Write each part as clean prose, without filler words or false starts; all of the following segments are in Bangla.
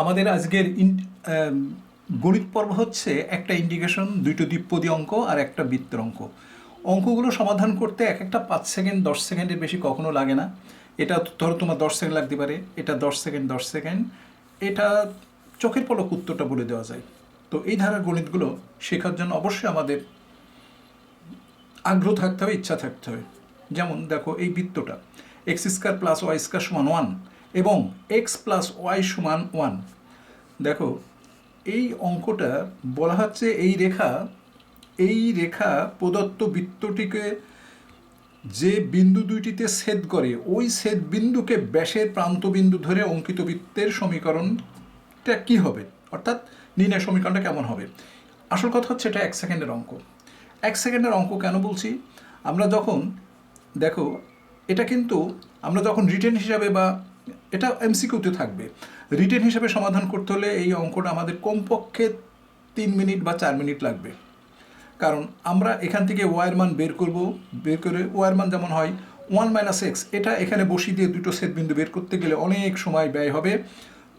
আমাদের আজকের গণিত পর্ব হচ্ছে একটা ইন্টিগ্রেশন, দুটো দ্বিপদী অঙ্ক আর একটা বৃত্তের অঙ্ক। অঙ্কগুলো সমাধান করতে এক একটা 5 সেকেন্ড 10 সেকেন্ডের বেশি কখনো লাগে না। এটা ধরো তোমার 10 সেকেন্ড লাগতে পারে, এটা 10 সেকেন্ড 10 সেকেন্ড, এটা চোখের পলক উত্তরটা বলে দেওয়া যায়। তো এই ধারার গণিতগুলো শেখার জন্য অবশ্যই আমাদের আগ্রহ থাকতে হবে, ইচ্ছা থাকতে হবে। যেমন দেখো এই বৃত্তটা x² + y² = 1 এবং x + y = 1। দেখো এই অঙ্কটা বলা হচ্ছে এই রেখা প্রদত্ত বৃত্তটিকে যে বিন্দু দুইটিতে ছেদ করে ওই ছেদ বিন্দুকে ব্যাসের প্রান্তবিন্দু ধরে অঙ্কিত বৃত্তের সমীকরণটা কী হবে, অর্থাৎ নির্ণয় সমীকরণটা কেমন হবে। আসল কথা হচ্ছে এটা 1 সেকেন্ডের অঙ্ক। 1 সেকেন্ডের অঙ্ক কেন বলছি, আমরা যখন দেখো এটা কিন্তু আমরা যখন রিটেন হিসাবে বা এটা এমসিকিউতে থাকবে, রিটেন হিসাবে সমাধান করতে হলে এই অঙ্কটা আমাদের কমপক্ষে 3 মিনিট বা 4 মিনিট লাগবে। কারণ আমরা এখান থেকে ওয়ার মান বের করে ওয়ার মান যেমন হয় 1 - x, এটা এখানে বসিয়ে দিয়ে দুটো ছেদবিন্দু বের করতে গেলে অনেক সময় ব্যয় হবে।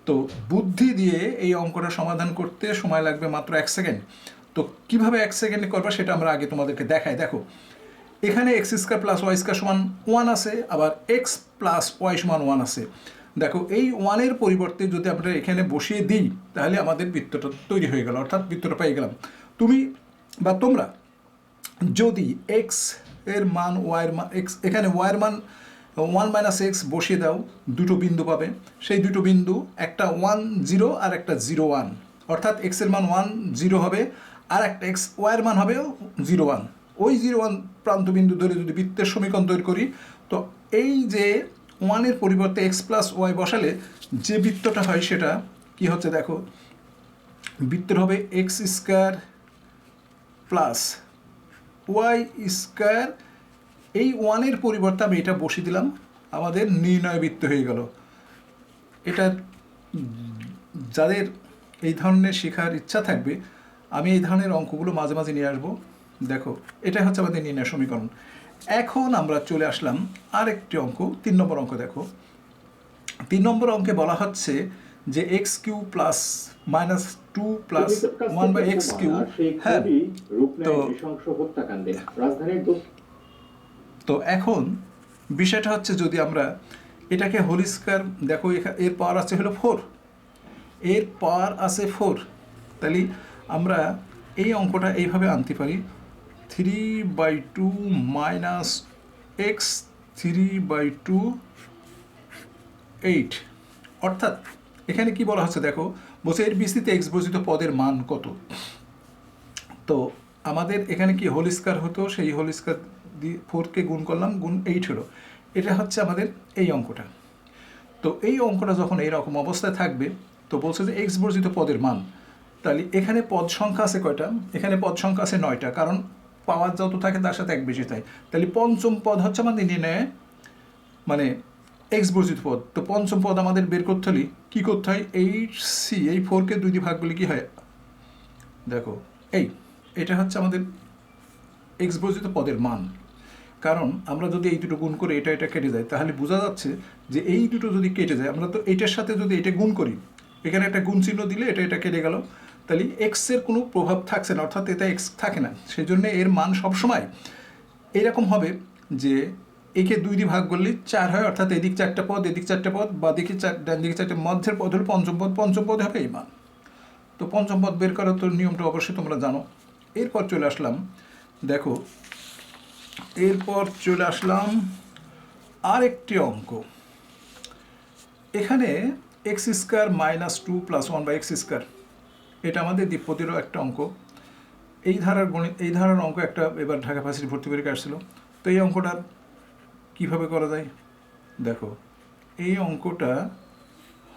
তো বুদ্ধি দিয়ে এই অঙ্কটা সমাধান করতে সময় লাগবে মাত্র 1 সেকেন্ড। তো কীভাবে 1 সেকেন্ডে করবা সেটা আমরা আগে তোমাদেরকে দেখাই। দেখো এখানে x² + y² = 1 আছে, আবার x + y = 1 আছে। দেখো এই 1-এর পরিবর্তে যদি আমরা এখানে বসিয়ে দিই তাহলে আমাদের বৃত্তটা তৈরি হয়ে গেল, অর্থাৎ বৃত্তটা পেয়ে গেলাম। তুমি বা তোমরা যদি x এর মান এখানে y এর মান 1 - x বসিয়ে দাও, দুটো বিন্দু পাবে। সেই দুটো বিন্দু একটা 1 0 আর একটা 0 1, অর্থাৎ x এর মান 1 0 হবে আর একটা y এর মান হবে 0 1। ওই 0 1 প্রান্তবিন্দু ধরে যদি বৃত্তের সমীকরণ তৈরি করি, তো এই যে 1-এর পরিবর্তে x + y বসালে যে বৃত্তটা হয় সেটা কি হচ্ছে দেখো, বৃত্তের হবে x² + y²। এই 1-এর পরিবর্তে আমি এটা বসিয়ে দিলাম, আমাদের নির্ণয় বৃত্ত হয়ে গেল। এটা যাদের এই ধরনের শেখার ইচ্ছা থাকবে, আমি এই ধরনের অঙ্কগুলো মাঝে মাঝে নিয়ে আসবো। দেখো এটা হচ্ছে আমাদের নির্ণয় সমীকরণ। এখন আমরা চলে আসলাম আরেকটি অঙ্ক, 3 নম্বর অঙ্ক। দেখো 3 নম্বর অঙ্কে বলা হচ্ছে যে x³ - 2 + 1/x³। হ্যাঁ, তো এখন বিষয়টা হচ্ছে যদি আমরা এটাকে হোল স্কয়ার, দেখো এর পাওয়ার আছে হলো 4, এর পাওয়ার আছে 4, তাহলে আমরা এই অঙ্কটা এইভাবে আনতে পারি 3/2 - x 3/2 8। অর্থাৎ এখানে কি বলা হচ্ছে দেখো, বলছে এর বিস্তৃতি x বর্জিত পদের মান কত। তো আমাদের এখানে কি হোল স্কয়ার হতো, সেই হোল স্কয়ার দিয়ে 4কে গুণ করলাম, গুণ 8 হলো। এটা হচ্ছে আমাদের এই অঙ্কটা। তো এই অঙ্কটা যখন এইরকম অবস্থায় থাকবে, তো বলছে যে x বর্জিত পদের মান, তাহলে এখানে পদ সংখ্যা আছে কয়টা, এখানে পদ সংখ্যা আছে 9টা, কারণ পাওয়ার যত থাকে তার সাথে এক বেশি থাকে। তাহলে পঞ্চম পদ হচ্ছে আমাদের নির্ণয়ে মানে এক্স বর্জিত পদ। তো পঞ্চম পদ আমাদের বের করতে হলে কী করতে হয়, 8c, এই 4কে 2 দিয়ে ভাগ করলে কী হয়, দেখো এটা হচ্ছে আমাদের এক্স বর্জিত পদের মান। কারণ আমরা যদি এই দুটো গুণ করে এটা কেটে যায়, তাহলে বোঝা যাচ্ছে যে এই দুটো যদি কেটে যায়, আমরা তো এইটার সাথে যদি এটা গুণ করি, এখানে একটা গুণ চিহ্ন দিলে এটা কেটে গেল, তাহলে এক্সের কোনো প্রভাব থাকছে না, অর্থাৎ এটা এক্স থাকে না। সেই জন্য এর মান সবসময় এইরকম হবে যে একে 2 দিয়ে ভাগ করলে 4 হয়, অর্থাৎ এদিক 4টা পদ, এদিক 4টা পদ, বা দিকে ডান দিকে 4টে, মধ্যের পদ হলো পঞ্চম পদ হবে এই মান। তো পঞ্চম পদ বের করার তো নিয়মটা অবশ্যই তোমরা জানো। এরপর চলে আসলাম, দেখো এরপর চলে আসলাম আরেকটি অঙ্ক। এখানে x² - 2 + 1/x², এটা আমাদের দ্বিপদীরও একটা অঙ্ক। এই ধারার অঙ্ক একটা এবার ঢাকা ভার্সিটি ভর্তি পরীক্ষা আসছিল। তো এই অঙ্কটা কীভাবে করা যায়, দেখো এই অঙ্কটা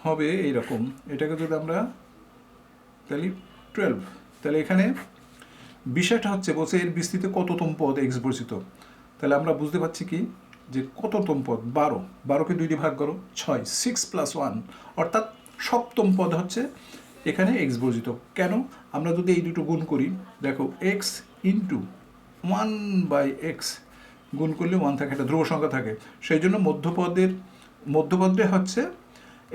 হবে এইরকম। এটাকে যদি আমরা তাহলে 12, তাহলে এখানে বিষয়টা হচ্ছে বলছে এর বিস্তৃতি কততম পদ এক্স বর্জিত। তাহলে আমরা বুঝতে পারছি কি যে কততম পদ 12, 12কে 2 দিয়ে ভাগ করো 6, 6 + 1, অর্থাৎ সপ্তম পদ হচ্ছে এখানে এক্স বর্জিত। কেন, আমরা যদি এই দুটো গুণ করি, দেখো x × 1/x গুণ করলে 1 থাকে, একটা ধ্রুব সংখ্যা থাকে, সেই জন্য মধ্যপদে হচ্ছে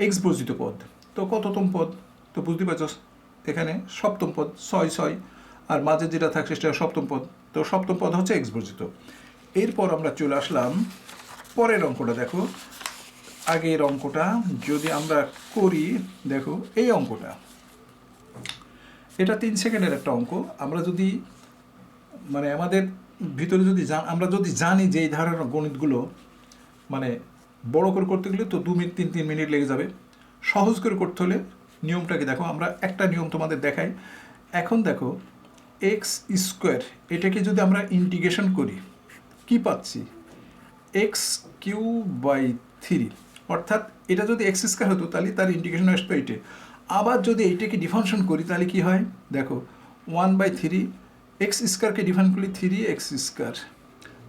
এক্স বর্জিত পদ। তো কততম পদ? তো বুঝতে পারছো এখানে সপ্তম পদ, 6 6, আর মাঝে যেটা থাকছে সেটা সপ্তম পদ। তো সপ্তম পদ হচ্ছে এক্স বর্জিত। এরপর আমরা চলে আসলাম পরের অঙ্কটা। দেখো আগের অঙ্কটা যদি আমরা করি, দেখো এই অঙ্কটা, এটা 3 সেকেন্ডের একটা অঙ্ক। আমরা যদি মানে আমাদের ভিতরে যদি আমরা যদি জানি যে এই ধরনের গণিতগুলো মানে বড় করে করতে গেলে তো 2 মিনিট 3 মিনিট লেগে যাবে। সহজ করে করতে হলে নিয়মটাকে দেখো, আমরা একটা নিয়ম তোমাদের দেখাই। এখন দেখো এক্স স্কোয়ার, এটাকে যদি আমরা ইন্টিগ্রেশন করি কি পাচ্ছি? এক্স কিউ বাই 3, অর্থাৎ এটা যদি এক্স স্কোয়ার হতো তাহলে তার ইন্টিগ্রেশন আসতো এইটে। আবার যদি এইটাকে ডিফারেন্সিয়েশন করি তাহলে কি হয়? দেখো 1/3 এক্স স্কোয়ারকে ডিফারেন্স করলে 3x স্কোয়ার,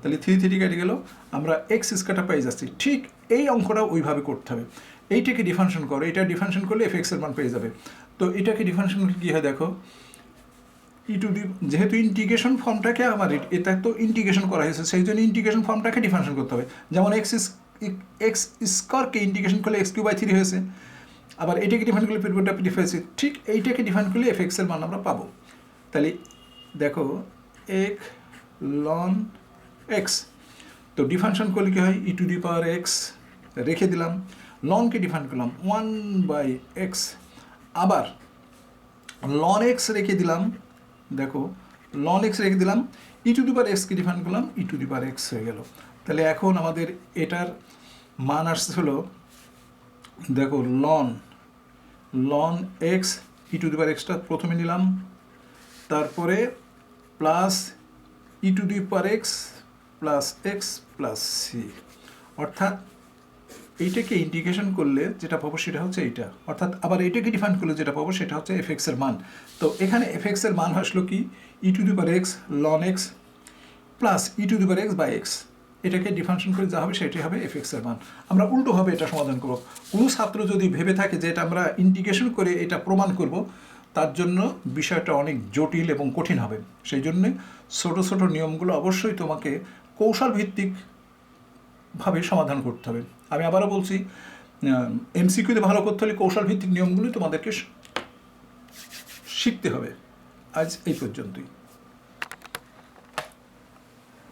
তাহলে 3 কেটে গেল, আমরা এক্স স্কোয়ারটা পেয়ে যাচ্ছি। ঠিক এই অঙ্কটাও ওইভাবে করতে হবে। এইটাকে ডিফারেন্সিয়েশন করো, এটা ডিফারেন্সিয়েশন করলে এফ এর মান পেয়ে যাবে। তো এটাকে ডিফারেন্সিয়েশন করলে কী হয় দেখো, যেহেতু ইন্টিগ্রেশন ফর্মটাকে আমার এটা তো ইন্টিগ্রেশন করা হয়েছে, সেই জন্য ইন্টিগ্রেশন ফর্মটাকে ডিফারেন্সিয়েশন করতে হবে। যেমন এক্স স্কোয়ারকে ইন্টিগ্রেশন করলে x³/3 হয়েছে, আবার এটাকে ডিফাইন করলে পিরিয়ডটা পিরিয়ড হয়েছে। ঠিক এইটাকে ডিফাইন করলে এফ এর মান আমরা পাবো। তাহলে দেখো এক লন এক্স, তো ডিফারেন্সিয়েশন করলে কী হয়? e⁻x রেখে দিলাম, লনকে ডিফাইন করলাম 1/x, আবার লন এক্স রেখে দিলাম, দেখো লন এক্স রেখে দিলাম, e⁻x কে ডিফাইন করলাম, e⁻x হয়ে গেল। তাহলে এখন আমাদের এটার মান আসছে হলো, দেখো লন এক্স, e⁻xটা প্রথমে নিলাম, তারপরে plus e⁻x plus x plus C, অর্থাৎ এইটাকে ইন্টিগ্রেশন করলে যেটা পাবো সেটা হচ্ছে এইটা, অর্থাৎ আবার এইটাকে ডিফাইন করলে যেটা পাবো সেটা হচ্ছে এফ এর মান। তো এখানে এফ এর মান আসলো কি? e⁻x loan x plus e⁻x/x, এটাকে ডিফারেন্সিয়েশন করে যা হবে সেটাই হবে এফ এর মান। আমরা উল্টোভাবে এটা সমাধান করব। কোনো ছাত্র যদি ভেবে থাকে যে এটা আমরা ইন্টিগ্রেশন করে এটা প্রমাণ করব, তার জন্য বিষয়টা অনেক জটিল এবং কঠিন হবে। সেই জন্যে ছোটো ছোটো নিয়মগুলো অবশ্যই তোমাকে কৌশল ভিত্তিকভাবে সমাধান করতে হবে। আমি আবারও বলছি, এমসিকিউতে ভালো করতে হলে কৌশল ভিত্তিক নিয়মগুলি তোমাদেরকে শিখতে হবে। আজ এই পর্যন্তই।